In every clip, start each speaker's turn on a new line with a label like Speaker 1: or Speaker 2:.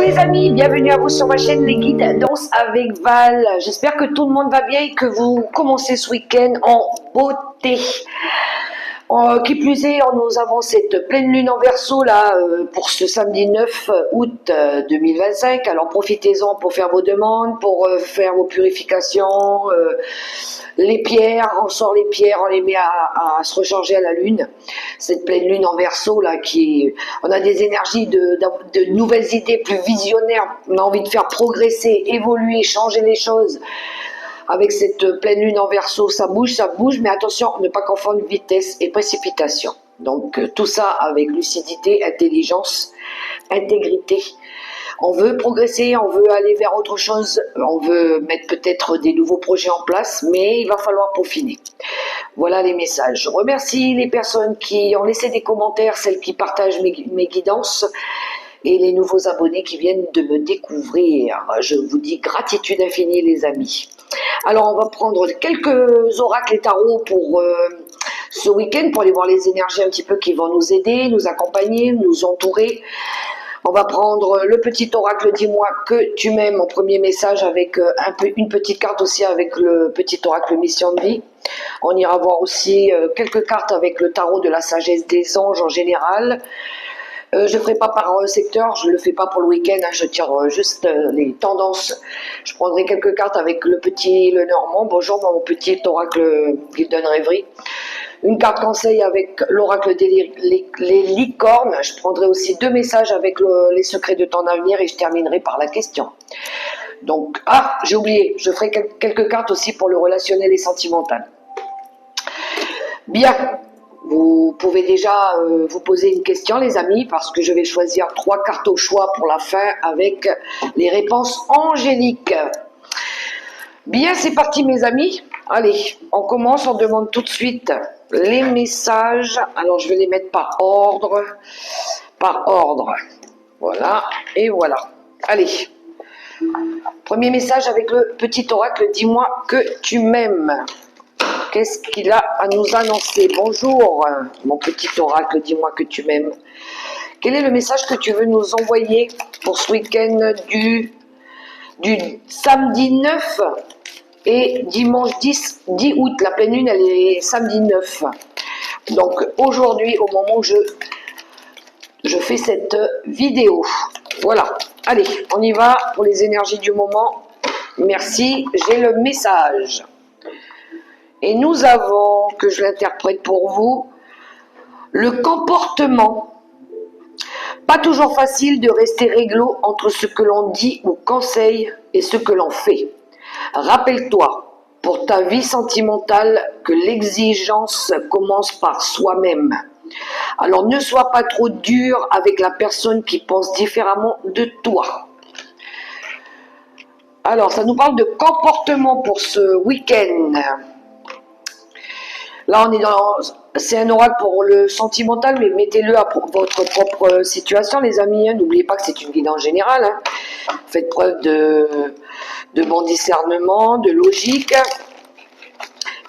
Speaker 1: les amis, bienvenue à vous sur ma chaîne Les Guides Danse avec Val. J'espère que tout le monde va bien et que vous commencez ce week-end en beauté. Qui plus est, nous avons cette pleine lune en Verseau là pour ce samedi 9 août 2025. Alors profitez-en pour faire vos demandes, pour faire vos purifications, les pierres. On sort les pierres, on les met à se recharger à la lune. Cette pleine lune en Verseau là, on a des énergies de nouvelles idées, plus visionnaires. On a envie de faire progresser, évoluer, changer les choses. Avec cette pleine lune en Verseau, ça bouge, mais attention, ne pas confondre vitesse et précipitation. Donc tout ça avec lucidité, intelligence, intégrité. On veut progresser, on veut aller vers autre chose, on veut mettre peut-être des nouveaux projets en place, mais il va falloir peaufiner. Voilà les messages. Je remercie les personnes qui ont laissé des commentaires, celles qui partagent mes guidances, et les nouveaux abonnés qui viennent de me découvrir. Je vous dis gratitude infinie les amis. Alors on va prendre quelques oracles et tarots pour ce week-end, pour aller voir les énergies un petit peu qui vont nous aider, nous accompagner, nous entourer. On va prendre le petit oracle dis-moi que tu m'aimes en premier message avec une petite carte aussi avec le petit oracle mission de vie. On ira voir aussi quelques cartes avec le tarot de la sagesse des anges en général. Je ne ferai pas par secteur, je ne le fais pas pour le week-end, hein, je tire juste les tendances. Je prendrai quelques cartes avec le normand. Bonjour mon petit oracle Golden Rêverie. Une carte conseil avec l'oracle des les licornes. Je prendrai aussi 2 messages avec les secrets de ton avenir et je terminerai par la question. Donc, j'ai oublié, je ferai quelques cartes aussi pour le relationnel et sentimental. Bien. Vous pouvez déjà vous poser une question les amis, parce que je vais choisir 3 cartes au choix pour la fin avec les réponses angéliques. Bien, c'est parti mes amis. Allez, on commence, on demande tout de suite les messages. Alors je vais les mettre par ordre. Voilà, et voilà. Allez. Premier message avec le petit oracle, dis-moi que tu m'aimes. Qu'est-ce qu'il a à nous annoncer? Bonjour, mon petit oracle, dis-moi que tu m'aimes. Quel est le message que tu veux nous envoyer pour ce week-end du samedi 9 et dimanche 10 août? La pleine lune, elle est samedi 9. Donc aujourd'hui, au moment où je fais cette vidéo. Voilà, allez, on y va pour les énergies du moment. Merci, j'ai le message. Et nous avons, que je l'interprète pour vous, le comportement. Pas toujours facile de rester réglo entre ce que l'on dit ou conseille et ce que l'on fait. Rappelle-toi, pour ta vie sentimentale, que l'exigence commence par soi-même. Alors ne sois pas trop dur avec la personne qui pense différemment de toi. Alors ça nous parle de comportement pour ce week-end. Là, c'est un oracle pour le sentimental, mais mettez-le à votre propre situation, les amis. Hein. N'oubliez pas que c'est une guidance générale. Hein. Faites preuve de bon discernement, de logique.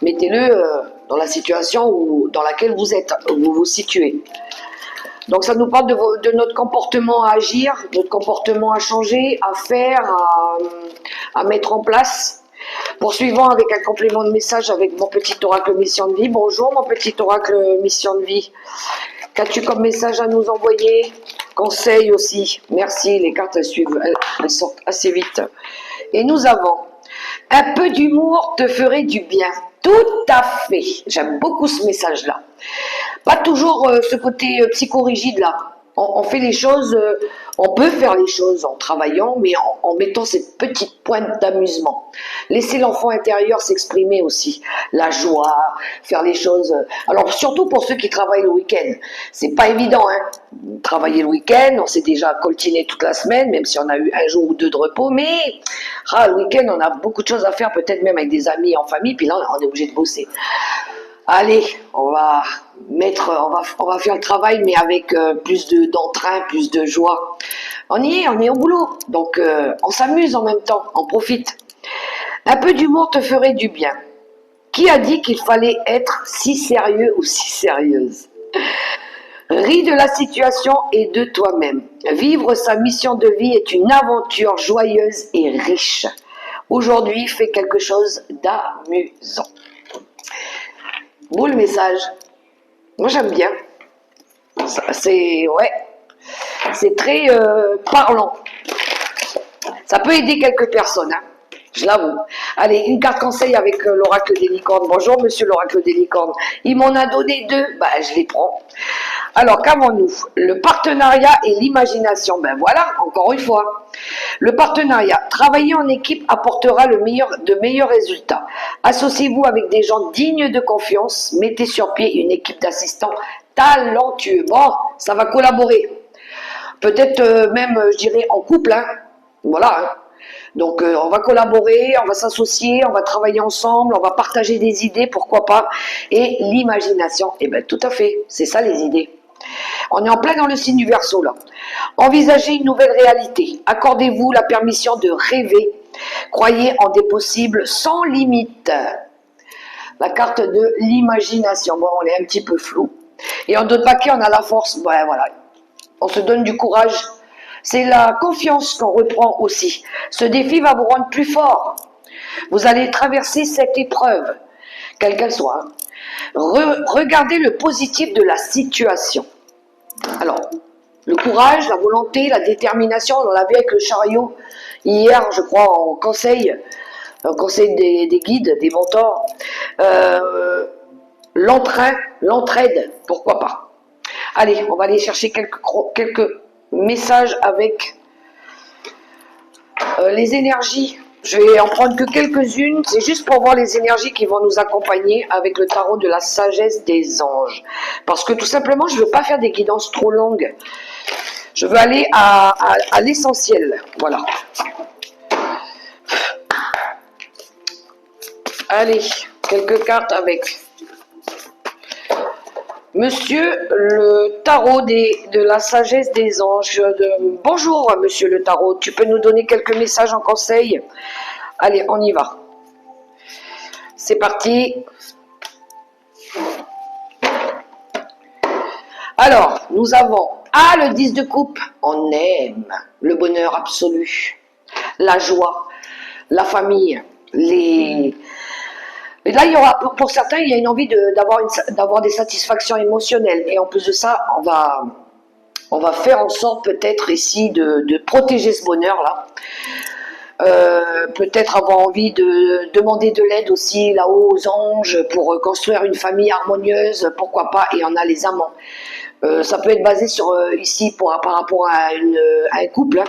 Speaker 1: Mettez-le dans la situation dans laquelle vous êtes, où vous vous situez. Donc, ça nous parle de notre comportement à agir, notre comportement à changer, à faire, à mettre en place. Poursuivons avec un complément de message avec mon petit oracle mission de vie. Bonjour mon petit oracle mission de vie. Qu'as-tu comme message à nous envoyer? Conseil aussi. Merci, les cartes elles suivent, elles sortent assez vite. Et nous avons un peu d'humour te ferait du bien. Tout à fait. J'aime beaucoup ce message-là. Pas toujours ce côté psychorigide là. On fait les choses, on peut faire les choses en travaillant, mais en mettant cette petite pointe d'amusement. Laissez l'enfant intérieur s'exprimer aussi. La joie, faire les choses. Alors surtout pour ceux qui travaillent le week-end. C'est pas évident, hein. Travailler le week-end, on s'est déjà coltiné toute la semaine, même si on a eu un jour ou 2 de repos, mais le week-end, on a beaucoup de choses à faire, peut-être même avec des amis en famille, puis là, on est obligé de bosser. Allez, on va faire le travail, mais avec plus d'entrain, plus de joie. On est au boulot, donc on s'amuse en même temps, on profite. Un peu d'humour te ferait du bien. Qui a dit qu'il fallait être si sérieux ou si sérieuse? Ris de la situation et de toi-même. Vivre sa mission de vie est une aventure joyeuse et riche. Aujourd'hui, fais quelque chose d'amusant. Beau le message. Moi, j'aime bien. C'est ouais, c'est très parlant. Ça peut aider quelques personnes, hein, je l'avoue. Allez, une carte conseil avec l'oracle des licornes. Bonjour, monsieur l'oracle des licornes. Il m'en a donné 2, bah, je les prends. Alors, qu'avons-nous? Le partenariat et l'imagination. Ben voilà, encore une fois. Le partenariat. Travailler en équipe apportera de meilleurs résultats. Associez-vous avec des gens dignes de confiance. Mettez sur pied une équipe d'assistants talentueux. Bon, ça va collaborer. Peut-être même, je dirais, en couple. Hein. Voilà. Hein. Donc, on va collaborer, on va s'associer, on va travailler ensemble, on va partager des idées, pourquoi pas. Et l'imagination, eh bien, tout à fait, c'est ça les idées. On est en plein dans le signe du Verseau, là. Envisagez une nouvelle réalité. Accordez-vous la permission de rêver. Croyez en des possibles sans limite. La carte de l'imagination. Bon, on est un petit peu flou. Et en d'autres paquets, on a la force. Ouais, voilà. On se donne du courage. C'est la confiance qu'on reprend aussi. Ce défi va vous rendre plus fort. Vous allez traverser cette épreuve, quelle qu'elle soit. Regardez le positif de la situation. Alors, le courage, la volonté, la détermination, on l'a vu avec le chariot hier, je crois, en conseil des guides, des mentors. L'entrain, l'entraide, pourquoi pas. Allez, on va aller chercher quelques messages avec les énergies. Je vais en prendre que quelques-unes, c'est juste pour voir les énergies qui vont nous accompagner avec le tarot de la sagesse des anges. Parce que tout simplement, je ne veux pas faire des guidances trop longues. Je veux aller à l'essentiel. Voilà. Allez, quelques cartes avec Monsieur le tarot de la sagesse des anges. Bonjour, monsieur le tarot. Tu peux nous donner quelques messages en conseil? Allez, on y va. C'est parti. Alors, nous avons le 10 de coupe. On aime le bonheur absolu, la joie, la famille, les... Et là, il y aura, pour certains, il y a une envie d'avoir des satisfactions émotionnelles. Et en plus de ça, on va faire en sorte peut-être ici de protéger ce bonheur-là. Peut-être avoir envie de demander de l'aide aussi là-haut aux anges pour construire une famille harmonieuse, pourquoi pas, et on a les amants. Ça peut être basé sur ici par rapport à un couple, hein,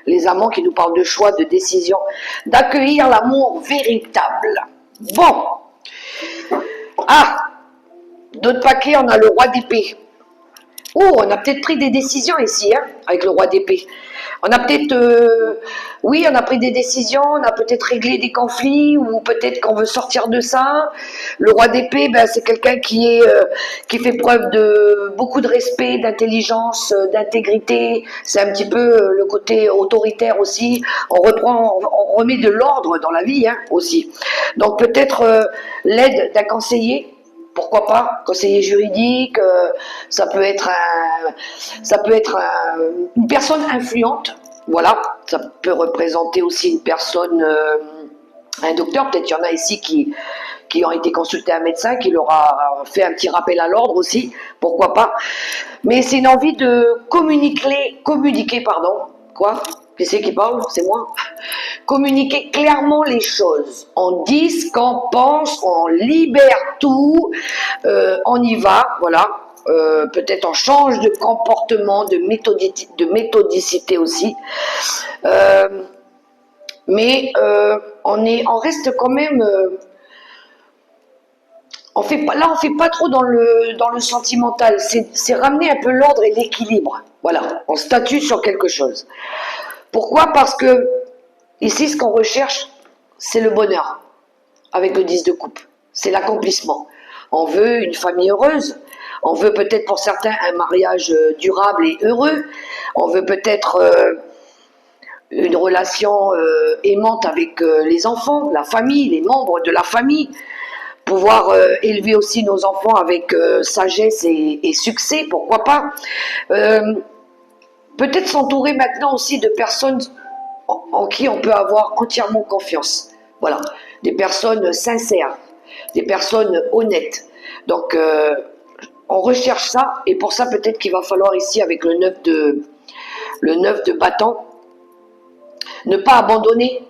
Speaker 1: les amants qui nous parlent de choix, de décision, d'accueillir l'amour véritable. Bon. D'autres paquets, on a le roi d'épée. Oh, on a peut-être pris des décisions ici, hein, avec le roi d'épée. On a peut-être, oui, on a pris des décisions, on a peut-être réglé des conflits, ou peut-être qu'on veut sortir de ça. Le roi d'épée, ben, c'est quelqu'un qui fait preuve de beaucoup de respect, d'intelligence, d'intégrité. C'est un petit peu le côté autoritaire aussi. On remet de l'ordre dans la vie, hein, aussi. Donc peut-être l'aide d'un conseiller. Pourquoi pas, conseiller juridique, ça peut être une personne influente, voilà, ça peut représenter aussi une personne, un docteur, peut-être il y en a ici qui ont été consultés un médecin, qui leur a fait un petit rappel à l'ordre aussi, pourquoi pas, mais c'est une envie de communiquer, quoi? Qui c'est qui parle? C'est moi. Communiquer clairement les choses. On dit ce qu'on pense, on libère tout, on y va, voilà. Peut-être on change de comportement, de méthodicité aussi. Mais on reste quand même... on fait pas trop dans le sentimental. C'est ramener un peu l'ordre et l'équilibre. Voilà, on statue sur quelque chose. Pourquoi? Parce que ici, ce qu'on recherche, c'est le bonheur avec le 10 de coupe. C'est l'accomplissement. On veut une famille heureuse. On veut peut-être pour certains un mariage durable et heureux. On veut peut-être une relation aimante avec les enfants, la famille, les membres de la famille. pouvoir élever aussi nos enfants avec sagesse et succès, pourquoi pas. Peut-être s'entourer maintenant aussi de personnes en qui on peut avoir entièrement confiance. Voilà, des personnes sincères, des personnes honnêtes. Donc, on recherche ça, et pour ça, peut-être qu'il va falloir ici, avec le 9 de bâton, ne pas abandonner,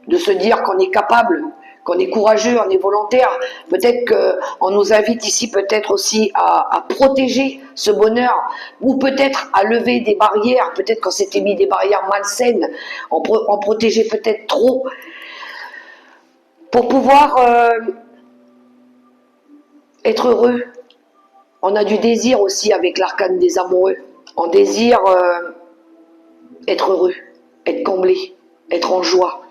Speaker 1: de se dire qu'on est capable, qu'on est courageux, on est volontaire. Peut-être qu'on nous invite ici peut-être aussi à protéger ce bonheur, ou peut-être à lever des barrières. Peut-être qu'on s'était mis des barrières malsaines, on protégeait peut-être trop, pour pouvoir être heureux. On a du désir aussi avec l'arcane des amoureux. On désire être heureux, être comblé, être en joie.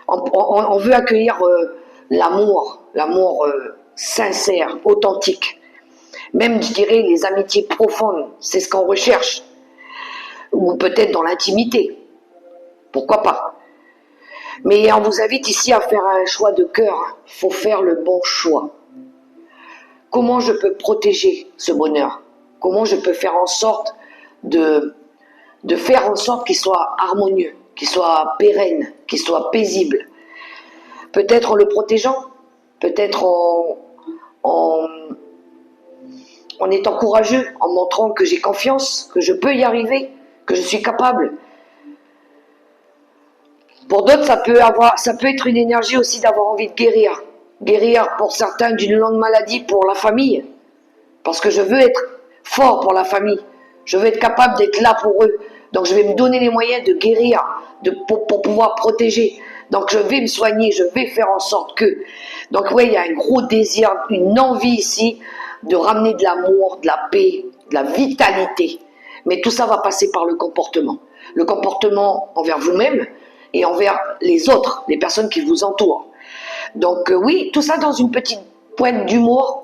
Speaker 1: On veut accueillir l'amour sincère, authentique. Même, je dirais, les amitiés profondes, c'est ce qu'on recherche. Ou peut-être dans l'intimité. Pourquoi pas? Mais on vous invite ici à faire un choix de cœur. Il faut faire le bon choix. Comment je peux protéger ce bonheur? Comment je peux faire en sorte de faire en sorte qu'il soit harmonieux, qu'il soit pérenne, qu'il soit paisible? Peut-être en le protégeant, peut-être en étant courageux, en montrant que j'ai confiance, que je peux y arriver, que je suis capable. Pour d'autres, ça peut être une énergie aussi d'avoir envie de guérir. Guérir pour certains d'une longue maladie pour la famille. Parce que je veux être fort pour la famille. Je veux être capable d'être là pour eux. Donc je vais me donner les moyens de guérir, pour pouvoir protéger. Donc je vais me soigner, je vais faire en sorte que. Donc oui, il y a un gros désir, une envie ici de ramener de l'amour, de la paix, de la vitalité. Mais tout ça va passer par le comportement. Le comportement envers vous-même et envers les autres, les personnes qui vous entourent. Donc oui, tout ça dans une petite pointe d'humour,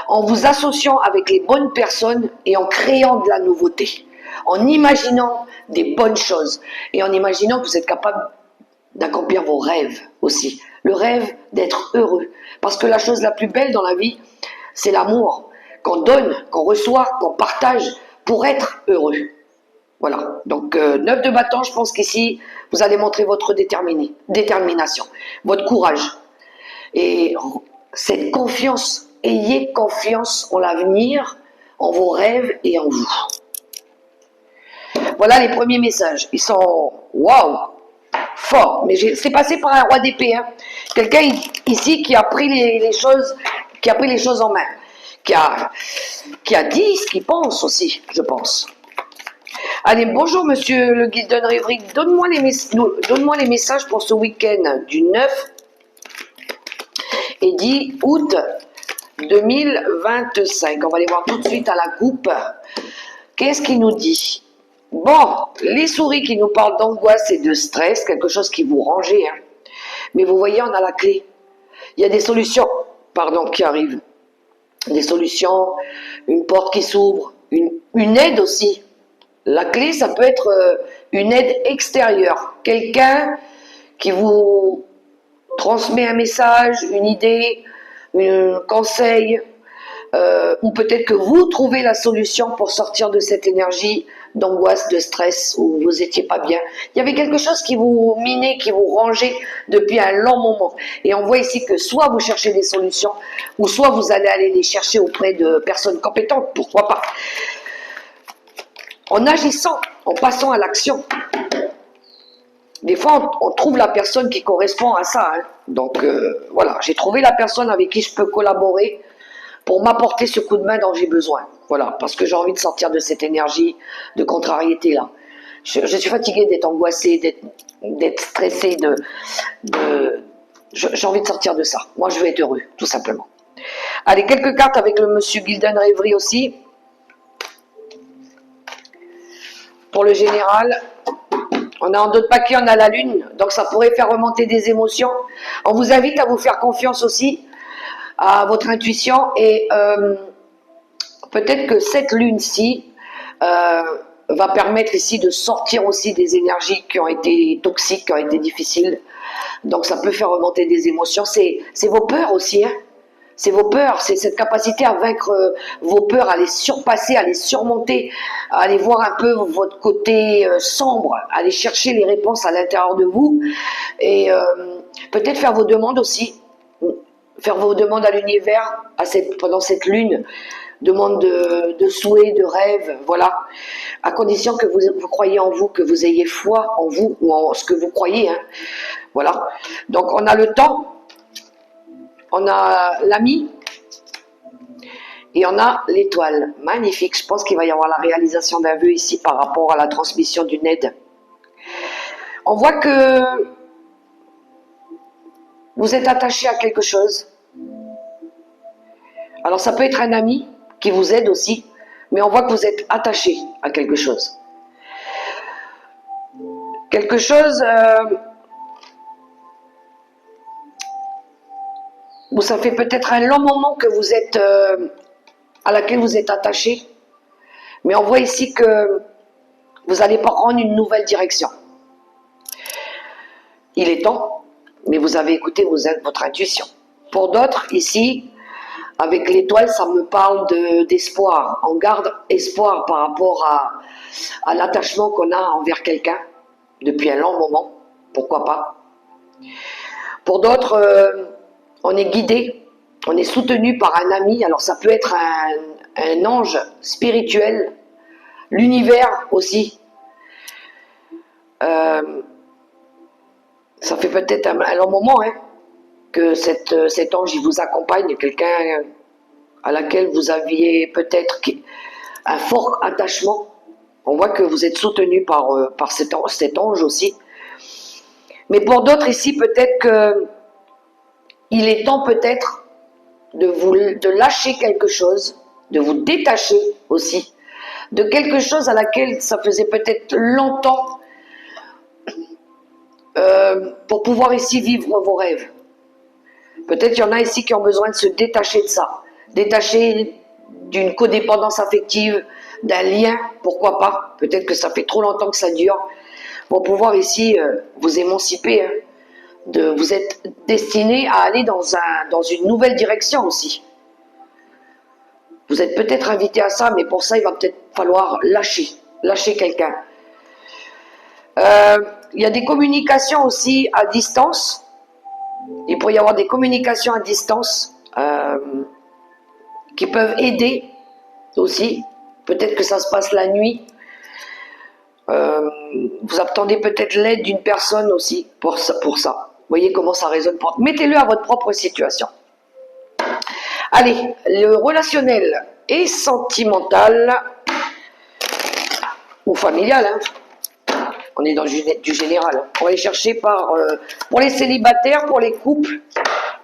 Speaker 1: en vous associant avec les bonnes personnes et en créant de la nouveauté, en imaginant des bonnes choses et en imaginant que vous êtes capable d'accomplir vos rêves aussi. Le rêve d'être heureux. Parce que la chose la plus belle dans la vie, c'est l'amour qu'on donne, qu'on reçoit, qu'on partage pour être heureux. Voilà, donc 9 de bâton, je pense qu'ici, vous allez montrer votre détermination, votre courage. Et cette confiance, ayez confiance en l'avenir, en vos rêves et en vous. Voilà les premiers messages, ils sont waouh, forts. Mais c'est passé par un roi d'épée, hein. Quelqu'un ici qui a pris les choses en main, qui a dit ce qu'il pense aussi, je pense. Allez, bonjour monsieur le Golden Reverie, donne-moi les messages pour ce week-end du 9 et 10 août 2025. On va aller voir tout de suite à la coupe. Qu'est-ce qu'il nous dit? Bon, les souris qui nous parlent d'angoisse et de stress, quelque chose qui vous rangez. Hein. Mais vous voyez, on a la clé. Il y a des solutions, qui arrivent. Des solutions, une porte qui s'ouvre, une aide aussi. La clé, ça peut être une aide extérieure. Quelqu'un qui vous transmet un message, une idée, un conseil, ou peut-être que vous trouvez la solution pour sortir de cette énergie d'angoisse, de stress, où vous n'étiez pas bien. Il y avait quelque chose qui vous minait, qui vous rangeait depuis un long moment. Et on voit ici que soit vous cherchez des solutions, ou soit vous allez aller les chercher auprès de personnes compétentes, pourquoi pas. En agissant, en passant à l'action. Des fois, on trouve la personne qui correspond à ça. Hein. Donc, voilà, j'ai trouvé la personne avec qui je peux collaborer pour m'apporter ce coup de main dont j'ai besoin. Voilà, parce que j'ai envie de sortir de cette énergie de contrariété-là. Je suis fatiguée d'être angoissée, d'être stressée, j'ai envie de sortir de ça. Moi, je veux être heureux, tout simplement. Allez, quelques cartes avec le monsieur Golden Reverie aussi. Pour le général, on a en d'autres paquets, on a la lune, donc ça pourrait faire remonter des émotions. On vous invite à vous faire confiance aussi à votre intuition et peut-être que cette lune-ci va permettre ici de sortir aussi des énergies qui ont été toxiques, qui ont été difficiles. Donc ça peut faire remonter des émotions. C'est vos peurs aussi, hein. C'est vos peurs, c'est cette capacité à vaincre vos peurs, à les surpasser, à les surmonter, à aller voir un peu votre côté sombre, à aller chercher les réponses à l'intérieur de vous et peut-être faire vos demandes aussi, faire vos demandes à l'univers pendant cette lune, demande de souhaits, de rêves, voilà, à condition que vous croyez en vous, que vous ayez foi en vous ou en ce que vous croyez, hein. Voilà. Donc on a le temps. On a l'ami et on a l'étoile. Magnifique. Je pense qu'il va y avoir la réalisation d'un vœu ici par rapport à la transmission d'une aide. On voit que vous êtes attaché à quelque chose. Alors ça peut être un ami qui vous aide aussi, mais on voit que vous êtes attaché à quelque chose. Quelque chose... où ça fait peut-être un long moment que vous êtes à laquelle vous êtes attaché, mais on voit ici que vous allez prendre une nouvelle direction. Il est temps, mais vous avez écouté votre intuition. Pour d'autres, ici, avec l'étoile, ça me parle d'espoir. On garde espoir par rapport à l'attachement qu'on a envers quelqu'un depuis un long moment, pourquoi pas. Pour d'autres, on est guidé, on est soutenu par un ami, alors ça peut être un ange spirituel, l'univers aussi. Ça fait peut-être un long moment hein, que cet ange il vous accompagne, quelqu'un à laquelle vous aviez peut-être un fort attachement. On voit que vous êtes soutenu par cet ange aussi. Mais pour d'autres ici, peut-être que il est temps peut-être de lâcher quelque chose, de vous détacher aussi de quelque chose à laquelle ça faisait peut-être longtemps pour pouvoir ici vivre vos rêves. Peut-être qu'il y en a ici qui ont besoin de se détacher de ça, détacher d'une codépendance affective, d'un lien, pourquoi pas. Peut-être que ça fait trop longtemps que ça dure, pour pouvoir ici vous émanciper. Hein. Vous êtes destiné à aller dans une nouvelle direction aussi. Vous êtes peut-être invité à ça, mais pour ça, il va peut-être falloir lâcher quelqu'un. Il y a des communications aussi à distance. Il pourrait y avoir des communications à distance qui peuvent aider aussi. Peut-être que ça se passe la nuit. Vous attendez peut-être l'aide d'une personne aussi pour ça. Vous voyez comment ça résonne. Mettez-le à votre propre situation. Allez, le relationnel et sentimental ou familial. Hein. On est dans du général. On va aller chercher pour les célibataires, pour les couples,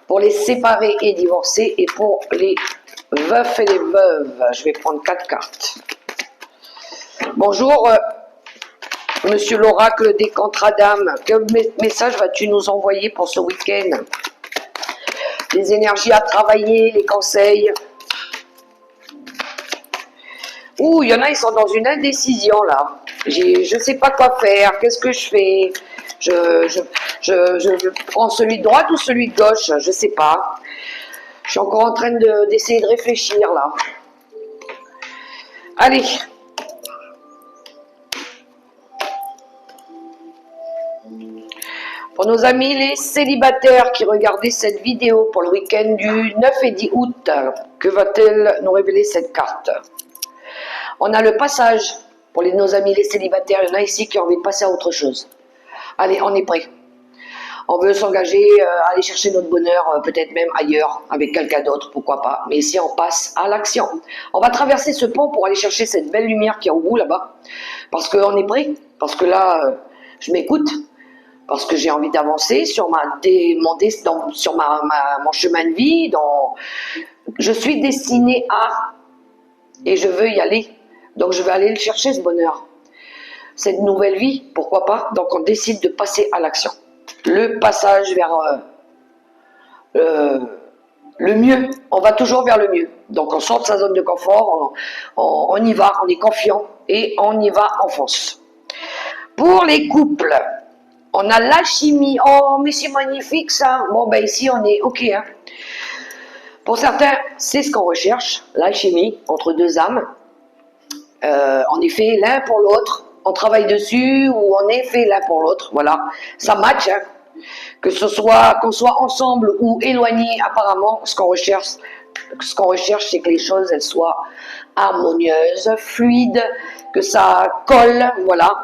Speaker 1: pour les séparés et divorcés et pour les veufs et les veuves. Je vais prendre 4 cartes. Bonjour. Monsieur l'oracle des Contradames, quel message vas-tu nous envoyer pour ce week-end? Les énergies à travailler, les conseils. Ouh, il y en a, ils sont dans une indécision là. Je ne sais pas quoi faire, qu'est-ce que je fais? Je prends celui de droite ou celui de gauche? Je ne sais pas. Je suis encore en train d'essayer de réfléchir là. Allez. Pour nos amis les célibataires qui regardaient cette vidéo pour le week-end du 9 et 10 août, que va-t-elle nous révéler cette carte? On a le passage pour nos amis les célibataires. Il y en a ici qui ont envie de passer à autre chose. Allez, on est prêt. On veut s'engager, aller chercher notre bonheur, peut-être même ailleurs, avec quelqu'un d'autre, pourquoi pas. Mais ici, on passe à l'action. On va traverser ce pont pour aller chercher cette belle lumière qui est au bout là-bas. Parce qu'on est prêt. Parce que là, je m'écoute. Parce que j'ai envie d'avancer sur mon chemin de vie. Je suis destinée à... Et je veux y aller. Donc je vais aller le chercher, ce bonheur. Cette nouvelle vie, pourquoi pas. Donc on décide de passer à l'action. Le passage vers le mieux, on va toujours vers le mieux. Donc on sort de sa zone de confort, on y va, on est confiant et on y va en force. Pour les couples, on a l'alchimie. Oh, mais c'est magnifique ça. Bon, ben ici on est ok. Hein. Pour certains, c'est ce qu'on recherche, l'alchimie entre deux âmes. On est fait l'un pour l'autre, on travaille dessus ou on est fait l'un pour l'autre. Voilà, ça match. Hein. Que ce soit qu'on soit ensemble ou éloignés, apparemment, ce qu'on recherche, c'est que les choses elles soient harmonieuses, fluides, que ça colle, voilà.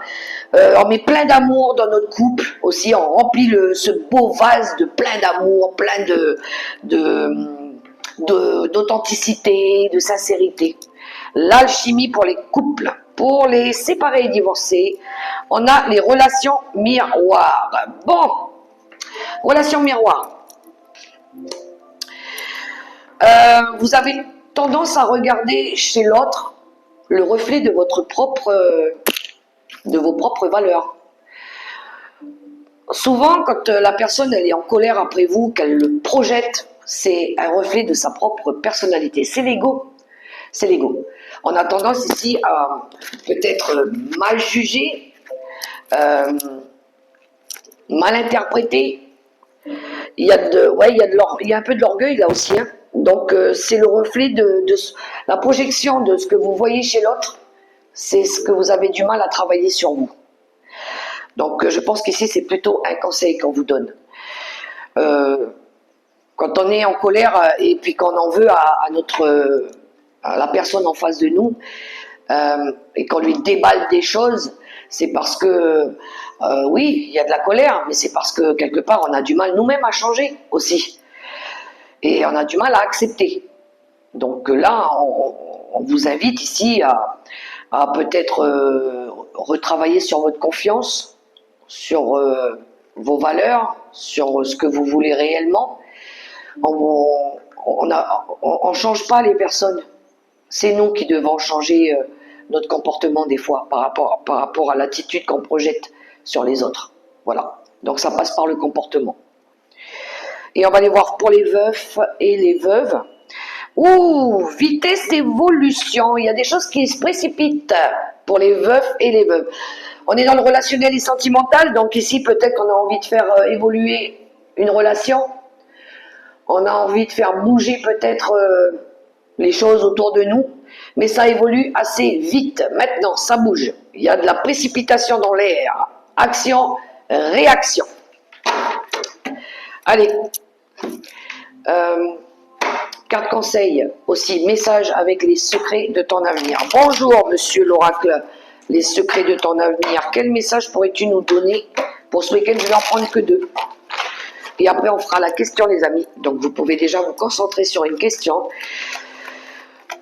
Speaker 1: On met plein d'amour dans notre couple aussi, on remplit ce beau vase de plein d'amour, plein d'authenticité, de sincérité. L'alchimie pour les couples. Pour les séparés et divorcés, on a les relations miroirs. Bon, relation miroir. Vous avez tendance à regarder chez l'autre le reflet de vos propres valeurs. Souvent, quand la personne elle est en colère après vous, qu'elle le projette, c'est un reflet de sa propre personnalité. C'est l'ego. C'est l'ego. On a tendance ici à peut-être mal juger, mal interpréter. Il y a un peu de l'orgueil là aussi. Hein. Donc c'est le reflet de la projection de ce que vous voyez chez l'autre. C'est ce que vous avez du mal à travailler sur vous. Donc je pense qu'ici c'est plutôt un conseil qu'on vous donne. Quand on est en colère et puis qu'on en veut à la personne en face de nous et qu'on lui déballe des choses, c'est parce que oui, il y a de la colère, mais c'est parce que quelque part on a du mal nous-mêmes à changer aussi. Et on a du mal à accepter. Donc là, on vous invite ici à peut-être retravailler sur votre confiance, sur vos valeurs, sur ce que vous voulez réellement. On ne change pas les personnes. C'est nous qui devons changer notre comportement des fois par rapport à l'attitude qu'on projette sur les autres. Voilà. Donc ça passe par le comportement. Et on va aller voir pour les veufs et les veuves. Ouh, vitesse d'évolution. Il y a des choses qui se précipitent pour les veufs et les veuves. On est dans le relationnel et sentimental, donc ici peut-être qu'on a envie de faire évoluer une relation. On a envie de faire bouger peut-être les choses autour de nous, mais ça évolue assez vite. Maintenant, ça bouge. Il y a de la précipitation dans l'air. Action, réaction. Allez. Carte conseil aussi, message avec les secrets de ton avenir. Bonjour monsieur l'oracle, les secrets de ton avenir. Quel message pourrais-tu nous donner pour ce week-end? Je vais en prendre que 2. Et après on fera la question les amis. Donc vous pouvez déjà vous concentrer sur une question.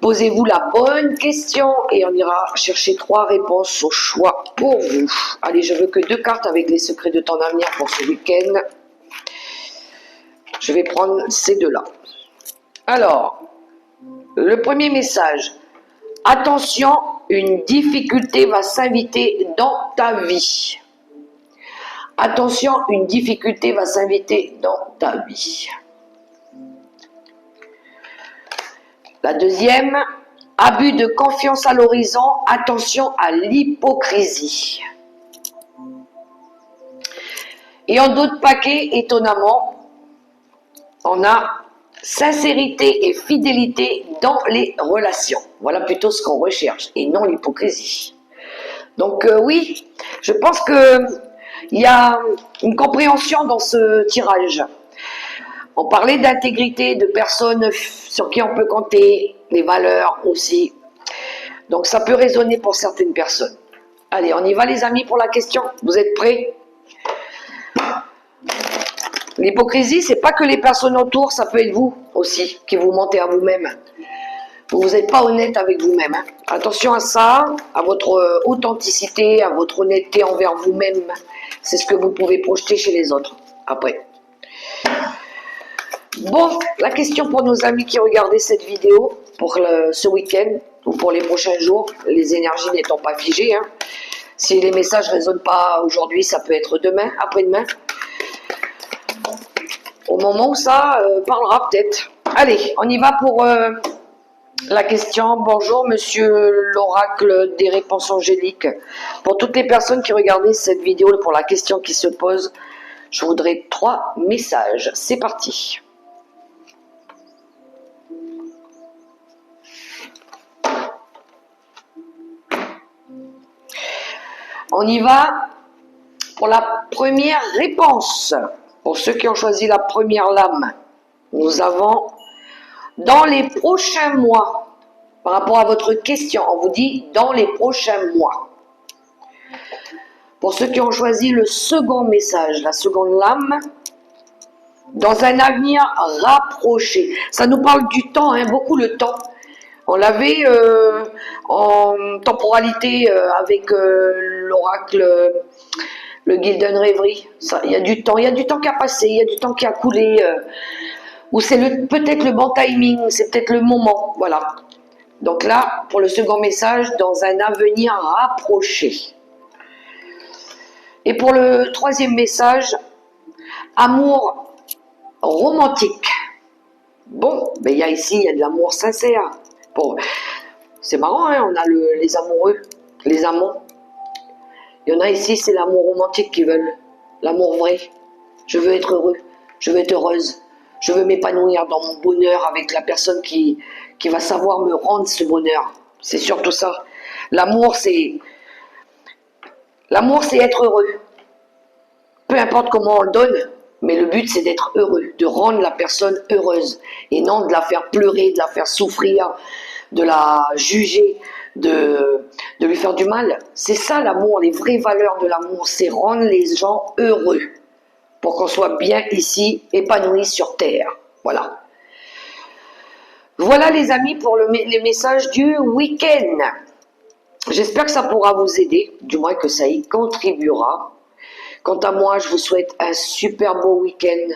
Speaker 1: Posez-vous la bonne question et on ira chercher 3 réponses au choix pour vous. Allez, je veux que 2 cartes avec les secrets de ton avenir pour ce week-end. Je vais prendre ces 2-là. Alors, le premier message. Attention, une difficulté va s'inviter dans ta vie. Attention, une difficulté va s'inviter dans ta vie. La deuxième, abus de confiance à l'horizon, attention à l'hypocrisie. Et en d'autres paquets, étonnamment, on a sincérité et fidélité dans les relations. Voilà plutôt ce qu'on recherche et non l'hypocrisie. Donc oui, je pense qu'il y a une compréhension dans ce tirage. On parlait d'intégrité, de personnes sur qui on peut compter, les valeurs aussi. Donc ça peut résonner pour certaines personnes. Allez, on y va les amis pour la question. Vous êtes prêts? L'hypocrisie, c'est pas que les personnes autour, ça peut être vous aussi, qui vous mentez à vous-même. Vous n'êtes pas honnête avec vous-même. Hein. Attention à ça, à votre authenticité, à votre honnêteté envers vous-même. C'est ce que vous pouvez projeter chez les autres, après. Bon, la question pour nos amis qui regardaient cette vidéo, pour ce week-end, ou pour les prochains jours, les énergies n'étant pas figées. Hein. Si les messages ne résonnent pas aujourd'hui, ça peut être demain, après-demain. Au moment où ça parlera peut-être. Allez, on y va pour la question. Bonjour, monsieur l'oracle des réponses angéliques. Pour toutes les personnes qui regardaient cette vidéo, pour la question qui se pose, je voudrais 3 messages. C'est parti. On y va pour la première réponse. Pour ceux qui ont choisi la première lame, nous avons dans les prochains mois, par rapport à votre question, on vous dit dans les prochains mois. Pour ceux qui ont choisi le second message, la seconde lame, dans un avenir rapproché. Ça nous parle du temps, hein, beaucoup le temps. On l'avait en temporalité avec l'oracle, le Gilden Reverie. Il y a du temps qui a passé, il y a du temps qui a coulé. Ou c'est peut-être le bon timing, c'est peut-être le moment, voilà. Donc là, pour le second message, dans un avenir rapproché. Et pour le troisième message, amour romantique. Bon, mais il y a de l'amour sincère. Bon, c'est marrant, hein, on a les amoureux, les amants. Il y en a ici, c'est l'amour romantique qu'ils veulent, l'amour vrai. Je veux être heureux, je veux être heureuse, je veux m'épanouir dans mon bonheur avec la personne qui va savoir me rendre ce bonheur. C'est surtout ça. L'amour, c'est être heureux. Peu importe comment on le donne, mais le but, c'est d'être heureux, de rendre la personne heureuse, et non de la faire pleurer, de la faire souffrir, de la juger, de lui faire du mal. C'est ça l'amour, les vraies valeurs de l'amour, c'est rendre les gens heureux, pour qu'on soit bien ici, épanoui sur Terre. Voilà. Voilà les amis pour les messages du week-end. J'espère que ça pourra vous aider, du moins que ça y contribuera. Quant à moi, je vous souhaite un super beau week-end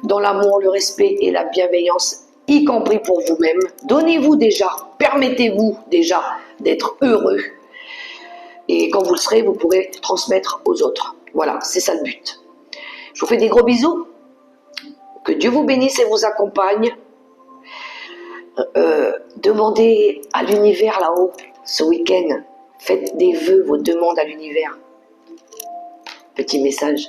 Speaker 1: dans l'amour, le respect et la bienveillance, y compris pour vous-même. Donnez-vous déjà, permettez-vous déjà d'être heureux. Et quand vous le serez, vous pourrez transmettre aux autres. Voilà, c'est ça le but. Je vous fais des gros bisous. Que Dieu vous bénisse et vous accompagne. Demandez à l'univers là-haut, ce week-end. Faites des vœux, vos demandes à l'univers. Petit message.